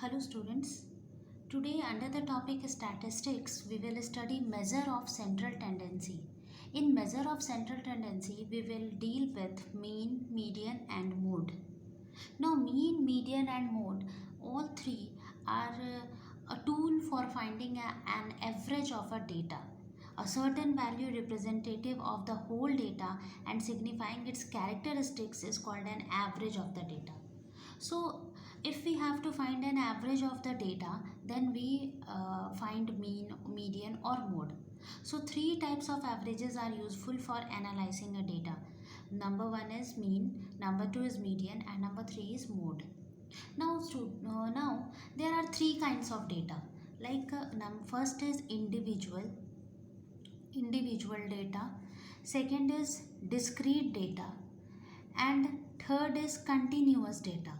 Hello students. Today under the topic statistics we will study measure of central tendency. In measure of central tendency we will deal with mean, median and mode. Now mean, median and mode all three are a tool for finding an average of a data. A certain value representative of the whole data and signifying its characteristics is called an average of the data. So if we have to find an average of the data, then we find mean, median or mode. So three types of averages are useful for analyzing a data. Number one is mean, number two is median, and number three is mode. Now there are three kinds of data. Like first is individual data. Second is discrete data, and third is continuous data.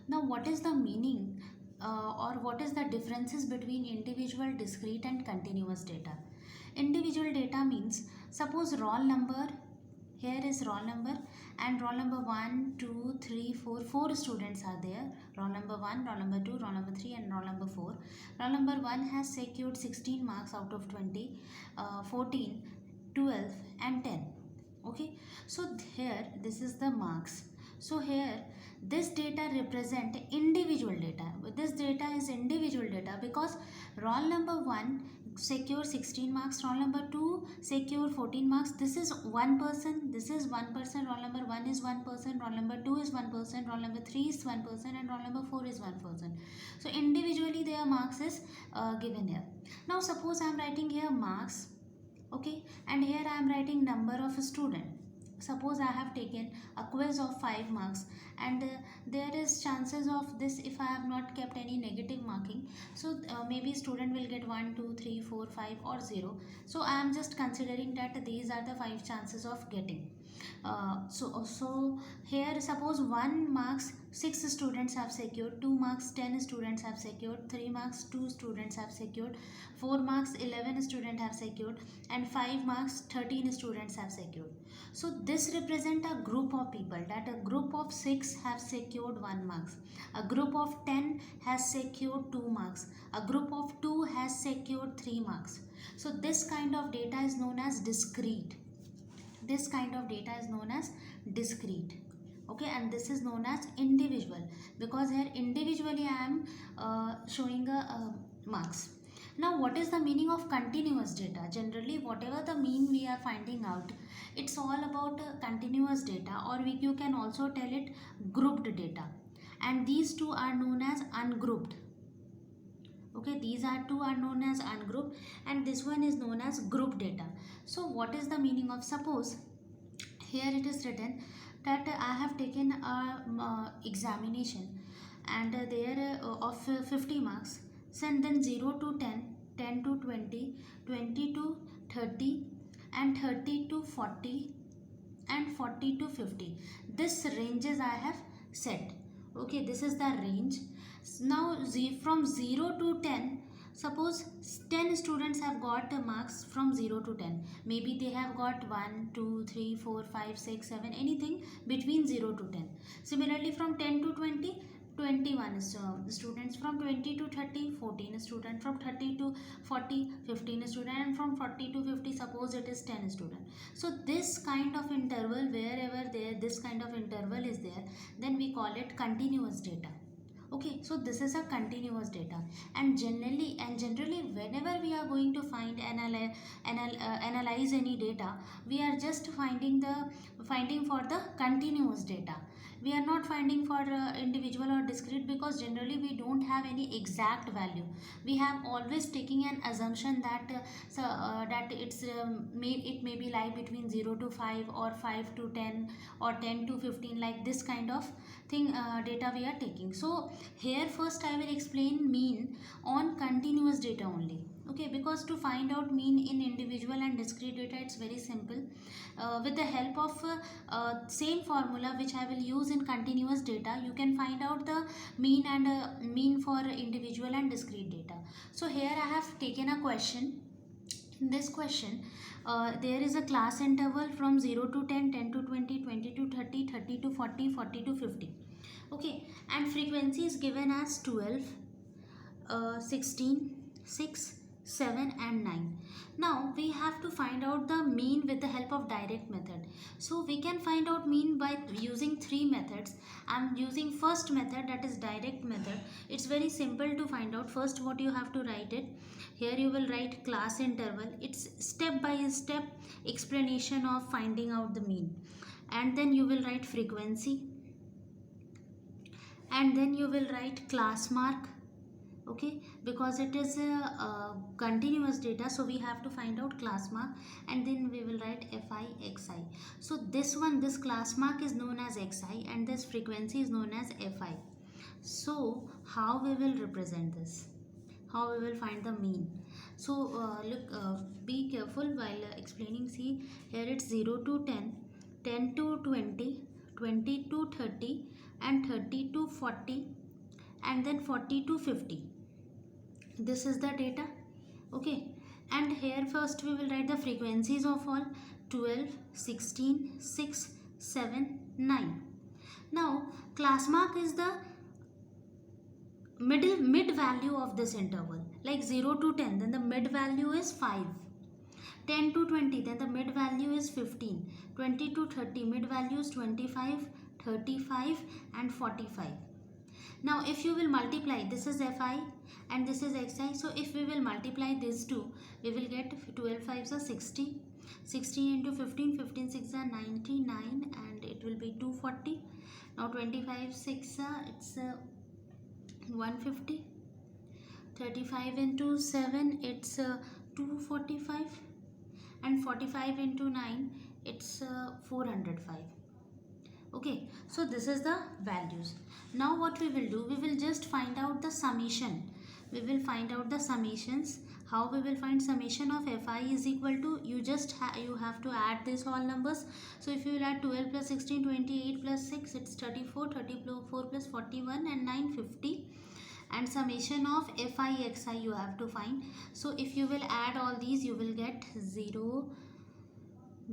Now what is the meaning or what is the differences between individual, discrete and continuous data? Individual data means, suppose roll number, here is roll number, and roll number 1 2 3 4, four students are there. Roll number 1, roll number 2, roll number 3 and roll number 4. Roll number 1 has secured 16 marks out of 20, 14, 12 and 10. Okay, so here this is the marks. So here this data represent individual data. This data is individual data because roll number 1 secure 16 marks, roll number 2 secure 14 marks. This is one person, this is one person. Roll number 1 is one person, roll number 2 is one person, roll number 3 is one person and roll number 4 is one person. So individually their marks is given here. Now suppose I am writing here marks, okay, and here I am writing number of a student. Suppose I have taken a quiz of 5 marks, and there is chances of this, if I have not kept any negative marking, so maybe student will get 1 2 3 4 5 or 0. So I am just considering that these are the 5 chances of getting. So here suppose 1 marks 6 students have secured, 2 marks 10 students have secured, 3 marks 2 students have secured, 4 marks 11 students have secured, and 5 marks 13 students have secured. So this represent a group of people, that a group of 6 have secured 1 marks, a group of 10 has secured 2 marks, a group of 2 has secured 3 marks. So this kind of data is known as discrete. This kind of data is known as discrete. Okay, and this is known as individual because here individually I am showing a marks. Now what is the meaning of continuous data? Generally whatever the mean we are finding out, it's all about continuous data, or you can also tell it grouped data, and these two are known as ungrouped. Okay, these are two are known as ungrouped and this one is known as group data. So what is the meaning of, suppose here it is written that I have taken a examination, and there of 50 marks, send then 0 to 10, 10 to 20, 20 to 30 and 30 to 40 and 40 to 50. This ranges I have set. Okay, this is the range. Now from 0 to 10, suppose 10 students have got marks from 0 to 10. Maybe they have got 1 2 3 4 5 6 7, anything between 0 to 10. Similarly from 10 to 20, 21 students, from 20 to 30, 14 students, from 30 to 40, 15 students, and from 40 to 50, suppose it is 10 students. So this kind of interval, wherever there this kind of interval is there, then we call it continuous data. Okay, so this is a continuous data, and generally whenever we are going to find analyze any data, we are just finding for the continuous data. We are not finding for individual or discrete because generally we don't have any exact value. We have always taking an assumption that that it may be lie between 0 to 5 or 5 to 10 or 10 to 15, like this kind of thing data we are taking. So here first I will explain mean on continuous data only. Okay, because to find out mean in individual and discrete data, it's very simple. With the help of same formula which I will use in continuous data, you can find out the mean and mean for individual and discrete data. So here I have taken a question. In this question, there is a class interval from 0 to 10, 10 to 20, 20 to 30, 30 to 40, 40 to 50. Okay, and frequency is given as 12, 16, 6, 7 and 9. Now we have to find out the mean with the help of direct method. So we can find out mean by using three methods. I'm using first method, that is direct method. It's very simple to find out. First what you have to write it. Here you will write class interval. It's step by step explanation of finding out the mean. And then you will write frequency. And then you will write class mark. Okay, because it is a continuous data, so we have to find out class mark, and then we will write fi xi. So this class mark is known as xi and this frequency is known as fi. So how we will represent this, how we will find the mean? So be careful while explaining. See, here it's 0 to 10, 10 to 20, 20 to 30 and 30 to 40 and then 40 to 50. This is the data. Okay, and here first we will write the frequencies of all: 12, 16, 6, 7, 9. Now class mark is the mid value of this interval, like 0 to 10, then the mid value is 5. 10 to 20, then the mid value is 15. 20 to 30, mid value is 25, 35 and 45. Now if you will multiply, this is fi and this is xi, so if we will multiply these two, we will get 12 5s are 60, 16 into 15, 15 6 are 99 and it will be 240. Now 25 6 it's 150, 35 into 7 it's 245 and 45 into 9 it's 405. Okay, so this is the values. Now what we will do, we will just find out the summation. We will find out the summations. How we will find summation of fi is equal to, you have to add these all numbers. So if you will add 12 plus 16, 28 plus 6, it's 34, 34 plus 41 and 950. And summation of fi xi you have to find. So if you will add all these, you will get 0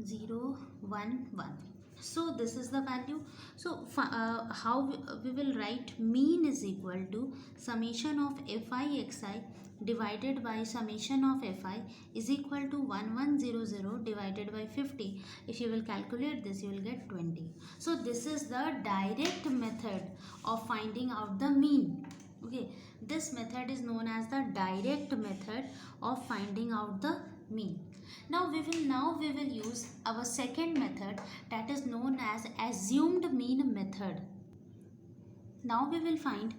0 1 1. So this is the value. So how we will write mean is equal to summation of fi xi divided by summation of fi is equal to 1100 divided by 50. If you will calculate this, you will get 20. So this is the direct method of finding out the mean. Okay, this method is known as the direct method of finding out the mean. Now we will use our second method, that is known as assumed mean method. Now we will find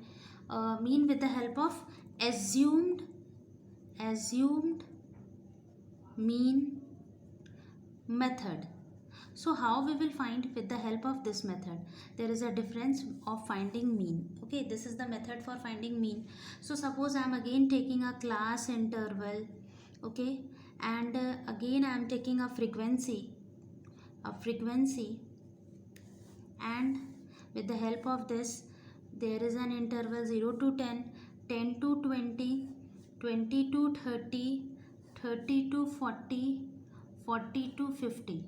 mean with the help of assumed mean method. So how we will find with the help of this method? There is a difference of finding mean. Okay, this is the method for finding mean. So suppose I am again taking a class interval. Okay, and again I am taking a frequency, and with the help of this, there is an interval 0 to 10, 10 to 20, 20 to 30, 30 to 40, 40 to 50.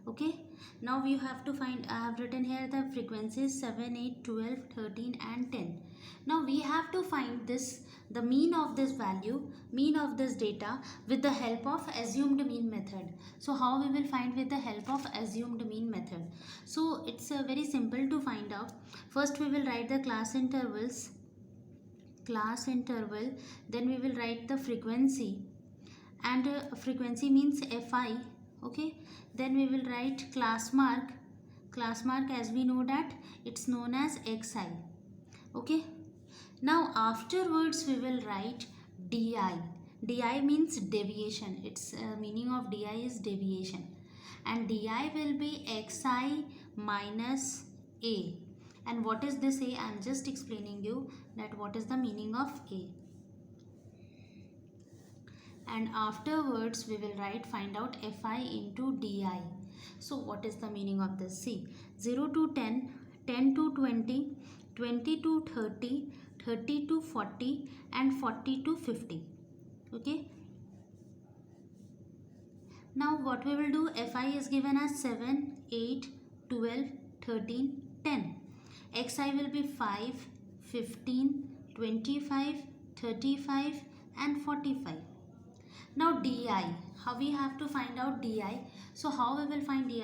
Okay, now you have to find, I have written here the frequencies 7, 8, 12, 13 and 10. Now we have to find this, the mean of this value, mean of this data with the help of assumed mean method. So how we will find with the help of assumed mean method? So it's very simple to find out. First we will write the class interval, then we will write the frequency, and frequency means fi. Okay, then we will write class mark as we know that it's known as xi. Okay, now afterwards we will write di. Di means deviation. Its meaning of di is deviation, and di will be xi minus a. And what is this a? I am just explaining you that what is the meaning of a. And afterwards we will find out fi into di. So what is the meaning of this? See, 0 to 10, 10 to 20, 20 to 30, 30 to 40 and 40 to 50. Okay, now what we will do, fi is given as 7, 8, 12, 13, 10. Xi will be 5, 15, 25, 35 and 45. Now di, how we have to find out di? So how we will find di?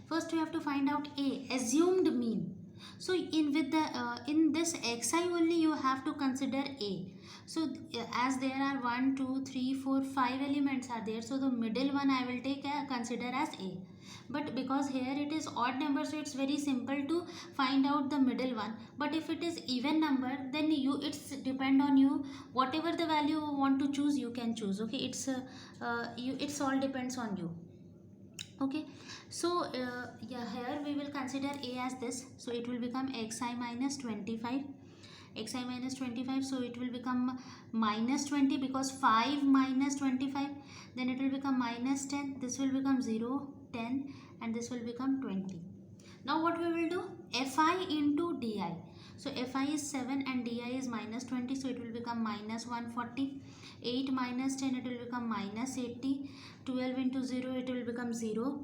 First we have to find out a, assumed mean. So in this xi only you have to consider a. So as there are 1 2 3 4 5 elements are there, so the middle one I will take consider as a. But because here it is odd number, so it's very simple to find out the middle one. But if it is even number, then it's depend on you. Whatever the value you want to choose, you can choose. Okay, it's all depends on you. Okay, so yeah, here we will consider a as this, so it will become xi minus 25, xi minus 25, so it will become minus 20 because 5 minus 25, then it will become minus 10, this will become 0, 10 and this will become 20. Now what we will do, fi into di, so fi is 7 and di is minus 20, so it will become minus 140, 8 minus 10 it will become minus 80, 12 into 0 it will become 0,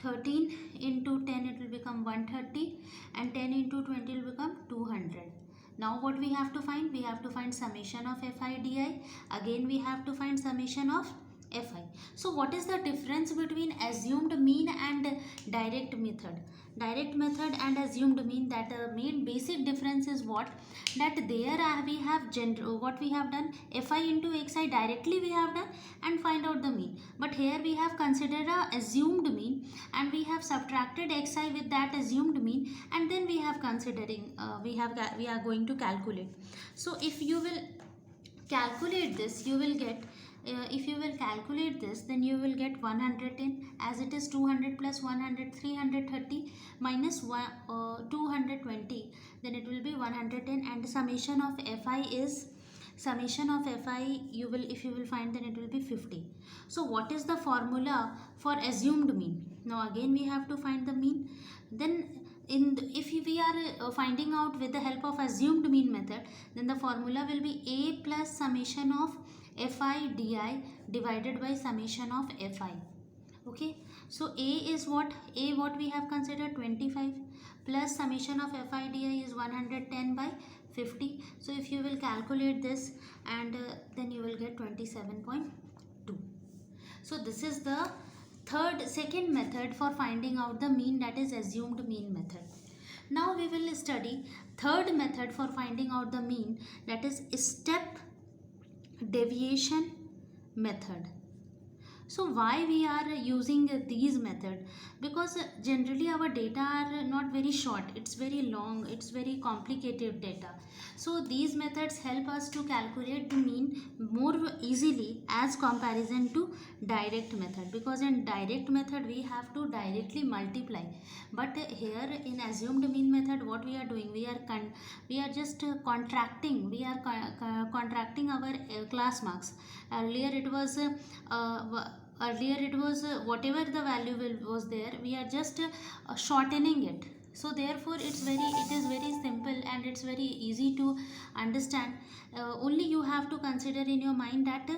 13 into 10 it will become 130 and 10 into 20 will become 200. Now what we have to find? We have to find summation of fi di. Again we have to find summation of fi. So what is the difference between assumed mean and direct method? Direct method and assumed mean, that main basic difference is what? That there we have what we have done, fi into xi directly we have done and find out the mean. But here we have considered a assumed mean and we have subtracted xi with that assumed mean, and then we have considering we are going to calculate. So if you will calculate this, you will get if you will calculate this, then you will get 110, as it is 200 plus 100 330 minus 220, then it will be 110, and summation of fi is, summation of fi you will, if you will find, then it will be 50. So what is the formula for assumed mean? Now again we have to find the mean. Then if we are finding out with the help of assumed mean method, then the formula will be a plus summation of fi di divided by summation of fi. Okay, so a is what? A what we have considered 25 plus summation of fi di is 110 by 50. So if you will calculate this, and then you will get 27.2. So this is the second method for finding out the mean, that is assumed mean method. Now we will study third method for finding out the mean, that is step deviation method. So why we are using these method? Because generally our data are not very short, it's very long, it's very complicated data. So these methods help us to calculate the mean more easily as comparison to direct method, because in direct method we have to directly multiply, but here in assumed mean method what we are doing, we are just contracting, we are contracting our class marks. Earlier it was whatever the value was there, we are just shortening it. So therefore it is very simple and it's very easy to understand. Only you have to consider in your mind that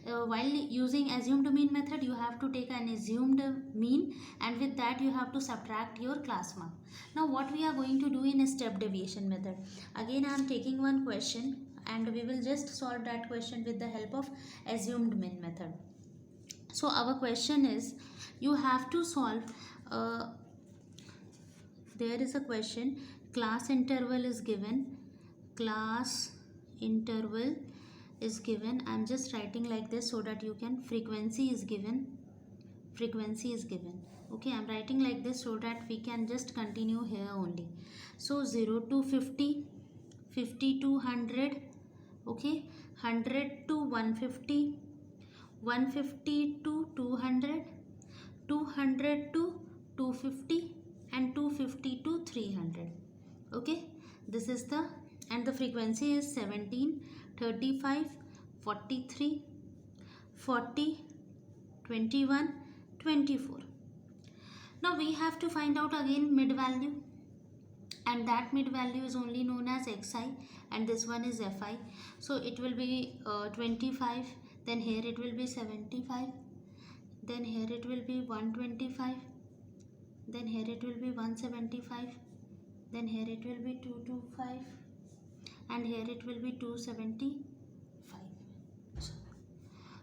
while using assumed mean method, you have to take an assumed mean, and with that you have to subtract your class mark. Now what we are going to do in a step deviation method, again I am taking one question and we will just solve that question with the help of assumed mean method. So our question is, you have to solve there is a question, class interval is given, class interval is given. I'm just writing like this so that you can, frequency is given, frequency is given. Okay, I'm writing like this so that we can just continue here only. So 0 to 50, 50 to 100, okay, 100 to 150, 150 to 200, 200 to 250 and 250 to 300. Okay, this is the, and the frequency is 17, 35, 43, 40, 21, 24. Now we have to find out again mid value, and that mid value is only known as xi, and this one is fi. So it will be 25, then here it will be 75, then here it will be 125, then here it will be 175, then here it will be 225, and here it will be 275.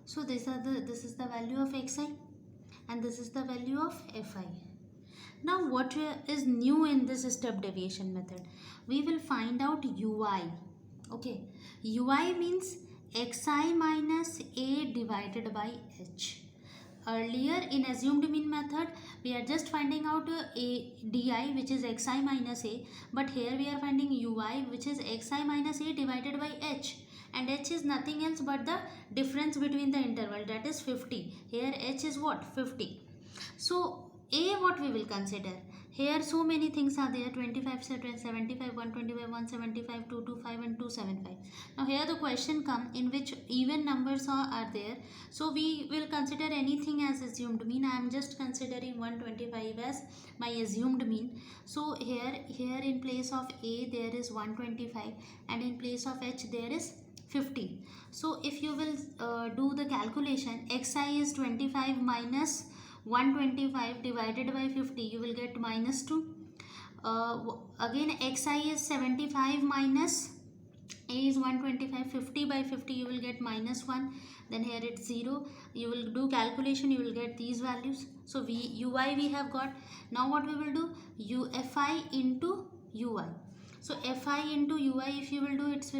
So this is the value of xi and this is the value of fi. Now what is new in this step deviation method? We will find out ui. Okay, ui means xi minus a divided by h. Earlier in assumed mean method we are just finding out a di which is xi minus a, but here we are finding ui which is xi minus a divided by h, and h is nothing else but the difference between the interval, that is 50. Here h is what? 50. So a, what we will consider here, so many things are there: 25, 75, 125, 175, 225 and 275. Now here the question come in which even numbers are there, so we will consider anything as assumed mean. I am just considering 125 as my assumed mean. So here in place of a there is 125 and in place of h there is 50. So if you will do the calculation, xi is 25 minus 125 divided by 50, you will get minus 2. Again xi is 75 minus a is 125, 50 by 50 you will get minus 1, then here it's 0. You will do calculation, you will get these values. So ui we have got. Now what we will do, fi into ui. So fi into ui if you will do, it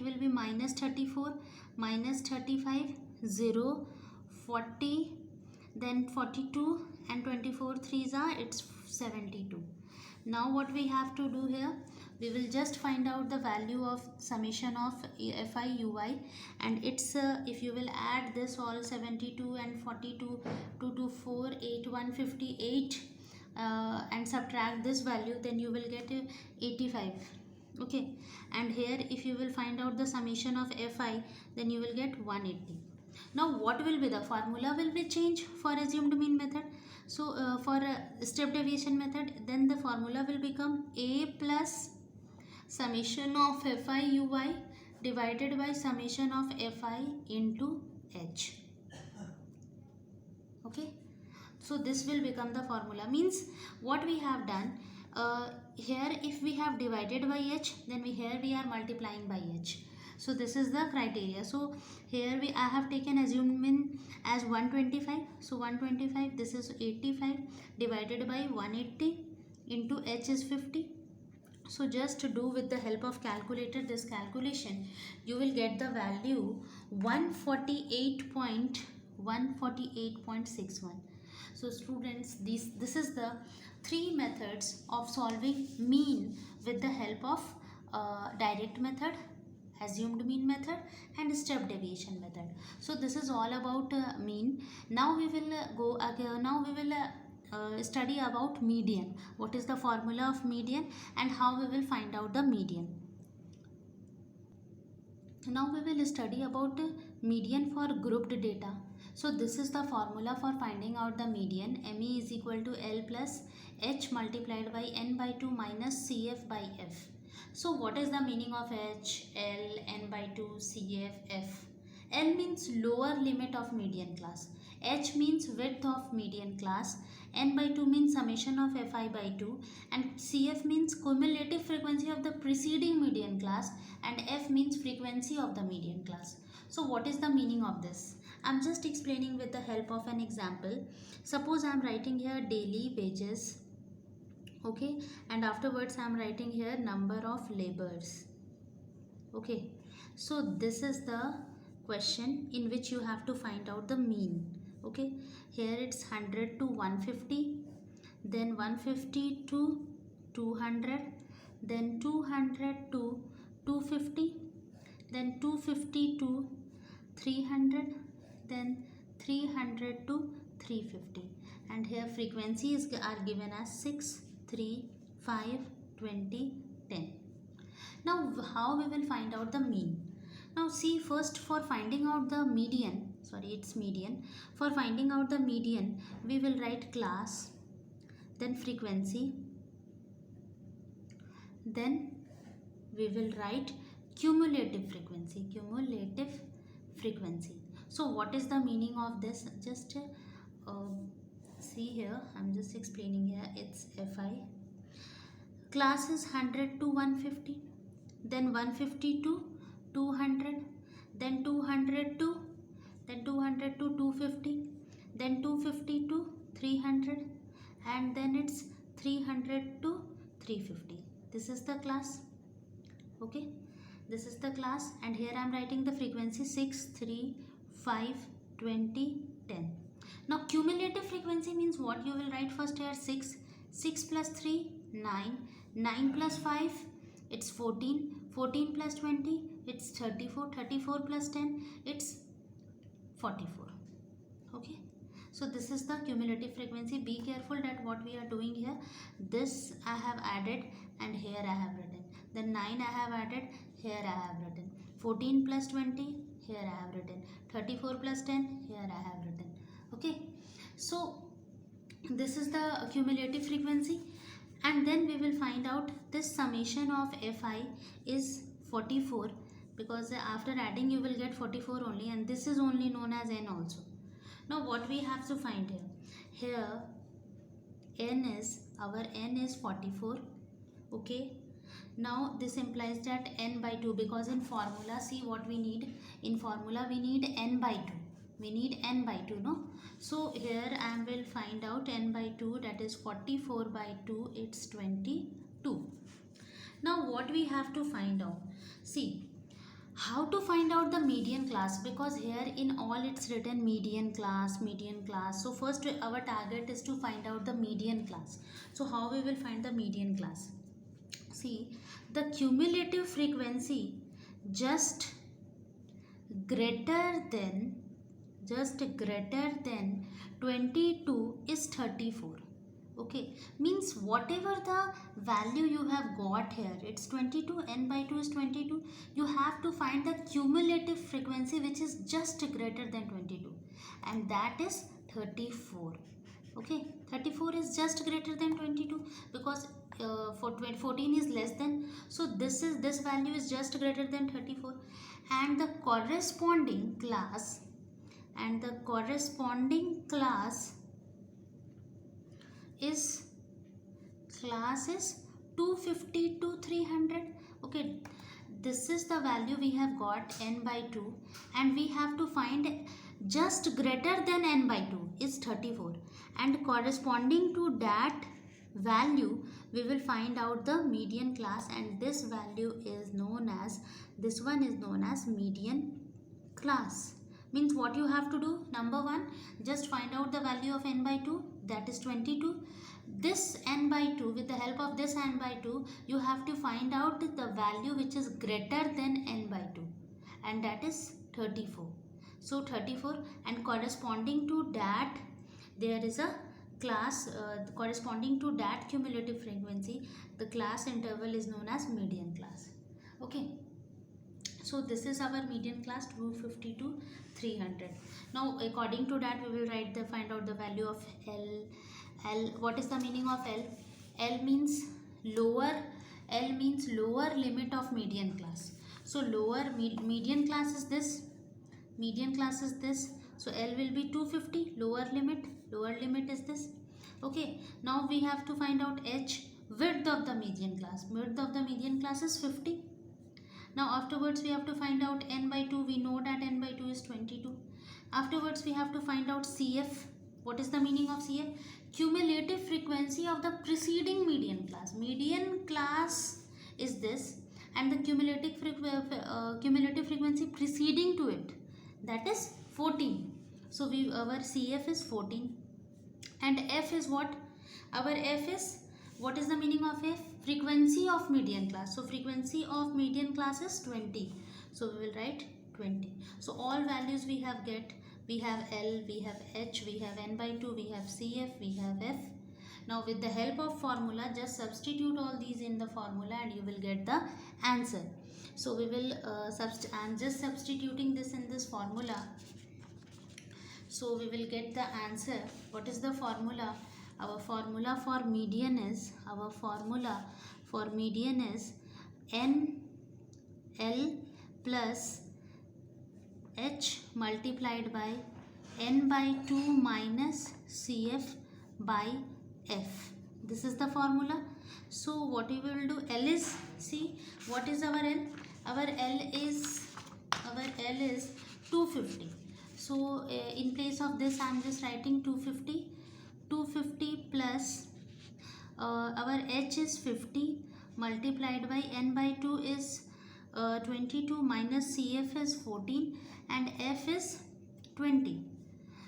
will be minus 34, minus 35, 0, 40, then 42 and 24 threes are, it's 72. Now what we have to do here, we will just find out the value of summation of fi ui, and it's if you will add this all 72 and 42, 2 to 4, 8, 158 and subtract this value, then you will get 85. Okay, and here if you will find out the summation of fi, then you will get 180. Now what will be the formula will be changed for assumed mean method. So for step deviation method, then the formula will become a plus summation of fi ui divided by summation of fi into h. Okay, so this will become the formula. Means what we have done, here if we have divided by h, then here we are multiplying by h. So this is the criteria. So here I have taken assumed mean as 125. So 125, this is 85 divided by 180 into h is 50. So just to do with the help of calculator this calculation, you will get the value 148.61. So students, this is the three methods of solving mean with the help of direct method, assumed mean method and step deviation method. So this is all about mean. Now we will study about median. What is the formula of median and how we will find out the median. Now we will study about median for grouped data. So this is the formula for finding out the median. ME is equal to L plus H multiplied by N by 2 minus CF by F. So what is the meaning of H, L, N by 2, CF, F? L means lower limit of median class. H means width of median class. N by 2 means summation of Fi by 2. And CF means cumulative frequency of the preceding median class. And F means frequency of the median class. So what is the meaning of this? I am just explaining with the help of an example. Suppose I am writing here daily wages. Okay, and afterwards I am writing here number of laborers. Okay, so this is the question in which you have to find out the mean. Okay, here it's 100 to 150, then 150 to 200, then 200 to 250, then 250 to 300, then 300 to 350, and here frequencies are given as 6, 3, 5, 20, 10. Now how we will find out the mean? Now see, first for finding out the median, for finding out the median we will write class, then frequency, then we will write cumulative frequency. So what is the meaning of this? Just see here, I'm just explaining here. It's Fi. Class is 100 to 150. then 150 to 200, then 200 to, then 200 to 250, then 250 to 300, and then it's 300 to 350. This is the class. Okay, this is the class, and here I am writing the frequency 6, 3, 5, 20, 10. Now cumulative frequency means what you will write first here. 6, 6 plus 3, 9, 9 plus 5, it's 14, 14 plus 20, it's 34, 34 plus 10, it's 44. Okay, so this is the cumulative frequency. Be careful that what we are doing here, this I have added and here I have written, then 9 I have added, here I have written, 14 plus 20, here I have written, 34 plus 10, here I have written. Okay, so this is the cumulative frequency, and then we will find out this summation of Fi is 44, because after adding you will get 44 only, and this is only known as N also. Now what we have to find here, our N is 44. Okay, now this implies that N by 2, because in formula, see what we need, in formula we need N by 2, we need N by 2, no? So here I will find out N by 2, that is 44 by 2, it's 22. Now what we have to find out, see how to find out the median class, because here in all it's written median class, median class. So first our target is to find out the median class. So how we will find the median class? See, the cumulative frequency just greater than 22 is 34. Okay, means whatever the value you have got here, it's 22, N by 2 is 22, you have to find the cumulative frequency which is just greater than 22, and that is 34. Okay, 34 is just greater than 22, because 14 is less than, so this value is just greater than 34, and the corresponding class is 250 to 300. Okay, this is the value we have got, N by 2, and we have to find just greater than N by 2 is 34, and corresponding to that value we will find out the median class, and this value is known as, this one is known as median class. Means what you have to do, number one, just find out the value of N by 2, that is 22. This N by 2, with the help of this N by 2, you have to find out the value which is greater than N by 2, and that is 34. So 34, and corresponding to that there is a class corresponding to that cumulative frequency, the class interval is known as median class. Okay, so this is our median class, 250 to 300. Now according to that we will find out the value of L. What is the meaning of L? L means lower limit of median class. So median class is this, so L will be 250, lower limit is this. Okay, now we have to find out H, width of the median class. Width of the median class is 50. Now afterwards we have to find out N by 2. We know that N by 2 is 22. Afterwards we have to find out CF. What is the meaning of CF? Cumulative frequency of the preceding median class. Median class is this, and the cumulative frequency preceding to it, that is 14. So our CF is 14, and F is what? Our F is, what is the meaning of F? Frequency of median class. So frequency of median class is 20. So we will write 20. So all values we have L, we have H, we have N by 2, we have CF, we have F. Now with the help of formula, just substitute all these in the formula and you will get the answer. So we will I'm just substituting this in this formula. So we will get the answer. What is the formula? Our formula for median is, N L plus H multiplied by N by 2 minus CF by F. This is the formula. So what we will do, L is See, what is our L? Our L is 250. So in place of this, I am just writing 250. 250 plus our H is 50 multiplied by N by 2 is 22 minus CF is 14 and F is 20.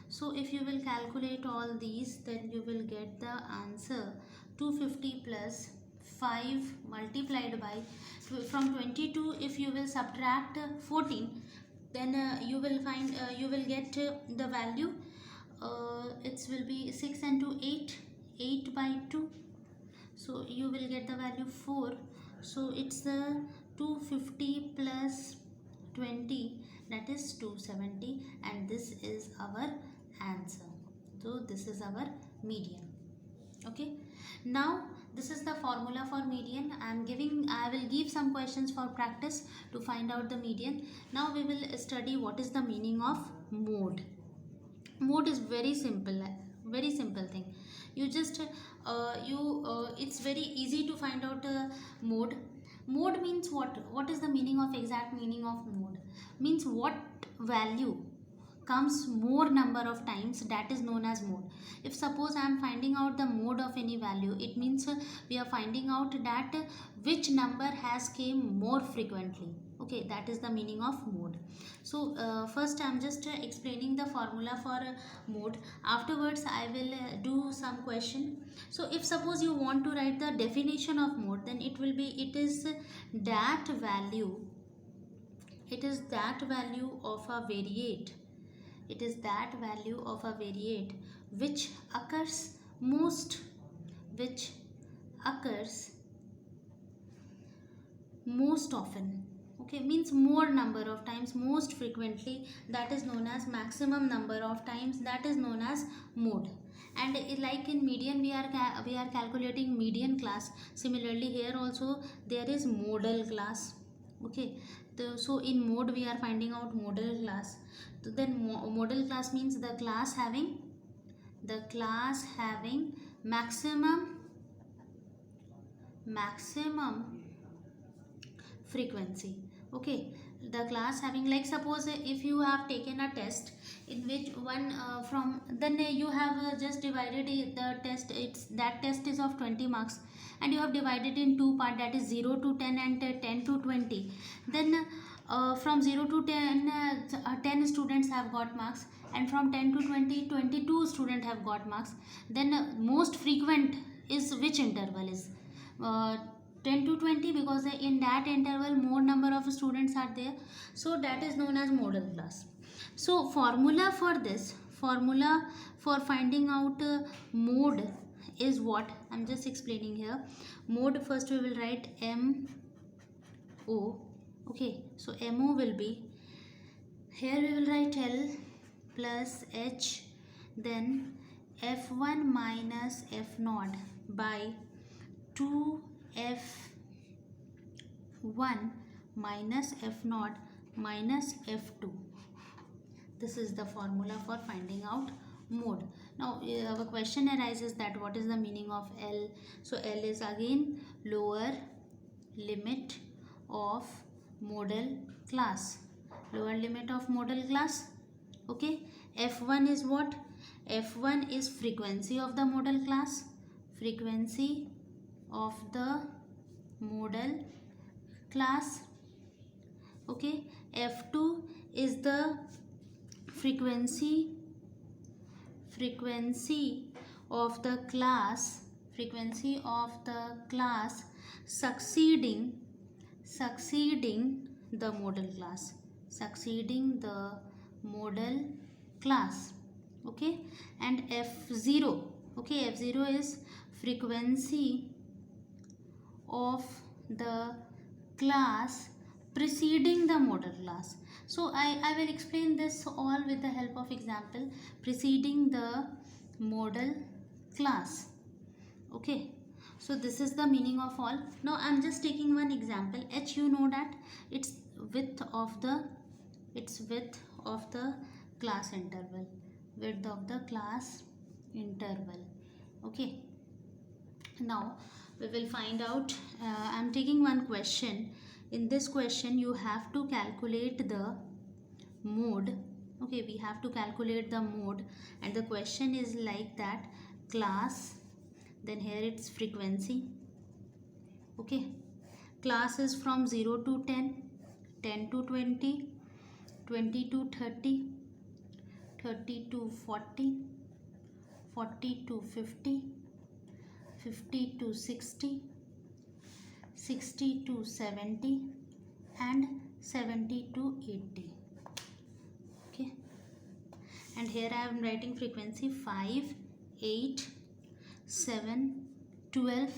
So if you will calculate all these, then you will get the answer 250 plus 5 multiplied by from 22. If you will subtract 14, then you will get the value. It will be 6 and 2 8 by 2. So you will get the value 4. So it's the 250 plus 20, that is 270, and this is our answer. So this is our median. Okay, now this is the formula for median. I will give some questions for practice to find out the median. Now we will study what is the meaning of mode. Mode is very simple thing. You just it's very easy to find out mode. Mode means what is the meaning of exact meaning of mode? Means what value comes more number of times, that is known as mode. If suppose I am finding out the mode of any value, it means we are finding out that which number has came more frequently. Okay, that is the meaning of mode. So first I am just explaining the formula for mode. Afterwards I will do some question. So if suppose you want to write the definition of mode, then it is that value of a variate. It is that value of a variate which occurs most often. Okay, means more number of times, most frequently, that is known as maximum number of times, that is known as mode. And like in median, we are calculating median class. Similarly here also there is modal class. Okay, so in mode we are finding out modal class. So then modal class means the class having maximum frequency. Okay, the class having, like suppose if you have taken a test in which one then you have just divided the test. That test is of 20 marks and you have divided in two part, that is 0 to 10 and 10 to 20. Then from 0 to 10 10 students have got marks, and from 10 to 20 22 students have got marks. Then most frequent is which interval is 10 to 20, because in that interval more number of students are there. So that is known as modal class. So formula for finding out mode is what I'm just explaining here. Mode, first we will write MO. Okay, so MO will be, here we will write L plus H, then F1 minus F0 by 2F1 minus F0 minus F2. This is the formula for finding out mode. Now our question arises that what is the meaning of L? So L is again lower limit of modal class. Lower limit of modal class. Okay, F1 is what? F1 is frequency of the modal class. Frequency of the modal class. Okay, F2 is the frequency of the class succeeding the modal class. Okay, and F0, okay, F0 is frequency of the class preceding the modal class. So I will explain this all with the help of example. Preceding the modal class. Okay, so this is the meaning of all. Now I am just taking one example. H, you know that it's width of the class interval. Okay, now we will find out. I'm taking one question. In this question you have to calculate the mode. Okay, we have to calculate the mode, and the question is like that: class, then here it's frequency. Okay, class is from 0 to 10, 10 to 20, 20 to 30, 30 to 40, 40 to 50, 50 to 60, 60 to 70, and 70 to 80. Okay, and here I am writing frequency 5, 8, 7, 12,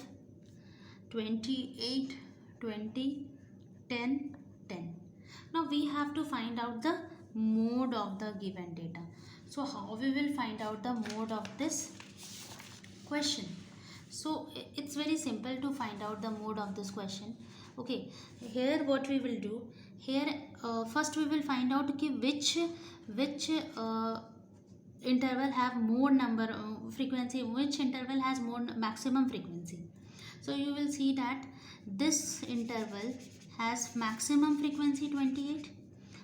28, 20, 10, 10. Now we have to find out the mode of the given data. So how we will find out the mode of this question? So it's very simple to find out the mode of this question. Okay, here what we will do, here first we will find out okay, which interval have more number frequency, which interval has more maximum frequency. So you will see that this interval has maximum frequency 28.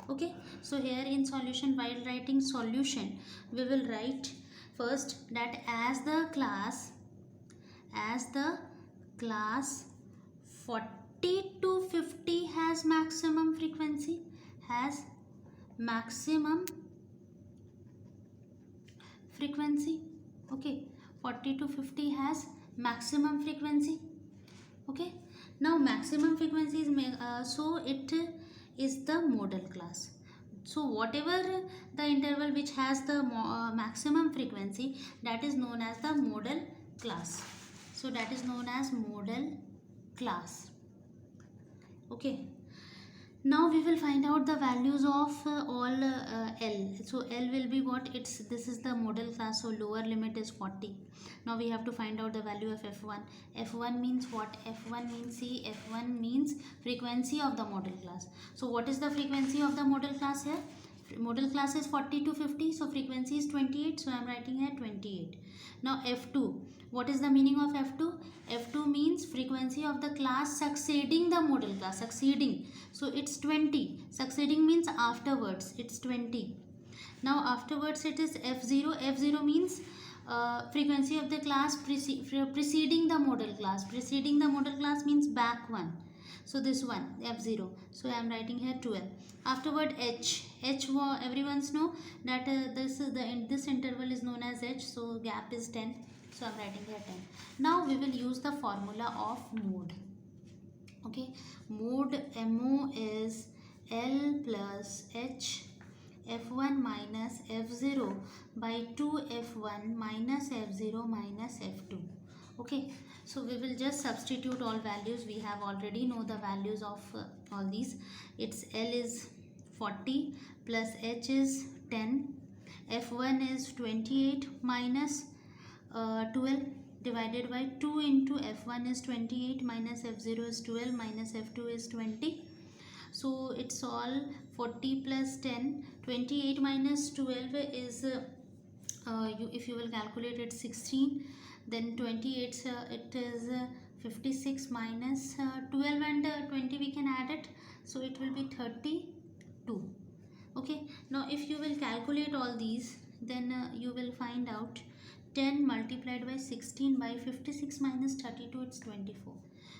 Okay, so here in solution, while writing solution, we will write first that as the class 40 to 50 has maximum frequency, okay, 40 to 50 has maximum frequency. Okay, now maximum frequency is so it is the modal class. So whatever the interval which has the maximum frequency, that is known as the modal class. So that is known as modal class. Okay, now we will find out the values of all L. So L will be what? This is the modal class, so lower limit is 40. Now we have to find out the value of F1. F1 means what? F1 means F1 means frequency of the modal class. So what is the frequency of the modal class here? Modal class is 40 to 50, so frequency is 28, so I am writing here 28. Now F2, what is the meaning of F2? F2 means frequency of the class succeeding the modal class, succeeding, so it's 20. Succeeding means afterwards, it's 20. Now afterwards it is F0. F0 means frequency of the class preceding the modal class. Preceding the modal class means back one. So this one, F0. So I am writing here 12. Afterward H. Everyone's know that this interval is known as H. So gap is 10. So I am writing here 10. Now we will use the formula of mode. Okay, mode MO is L plus H F1 minus F0 by 2 F1 minus F0 minus F2. Okay, so we will just substitute all values. We have already know the values of all these. It's L is 40 plus H is 10, F1 is 28 minus 12 divided by 2 into F1 is 28 minus F0 is 12 minus F2 is 20. So it's all 40 plus 10, 28 minus 12 is if you will calculate it 16, then 28 it is 56 minus 12 and 20 we can add it, so it will be 32. Okay, now if you will calculate all these, then you will find out 10 multiplied by 16 by 56 minus 32, it's 24.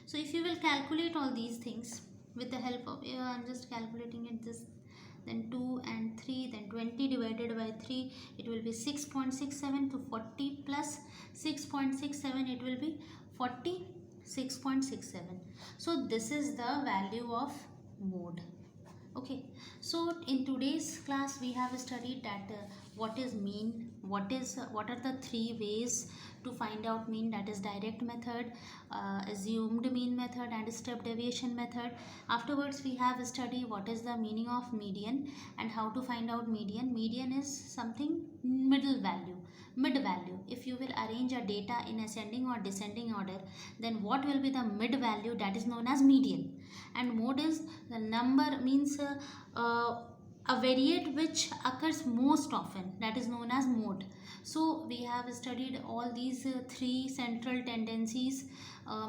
So if you will calculate all these things with the help of, I'm just calculating it, this, then 2 and 3, then 20 divided by 3, it will be 6.67 to 40 plus 6.67, it will be 46.67. So this is the value of mode. Okay, so in today's class we have studied that what is mean, what are the three ways to find out mean, that is direct method, assumed mean method and step deviation method. Afterwards we have studied what is the meaning of median and how to find out median. Median is something mid value. If you will arrange a data in ascending or descending order, then what will be the mid value, that is known as median. And mode is the number, means a variate which occurs most often, that is known as mode. So we have studied all these three central tendencies,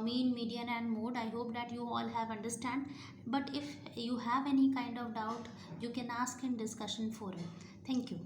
mean, median and mode. I hope that you all have understand, but if you have any kind of doubt, you can ask in discussion forum. Thank you.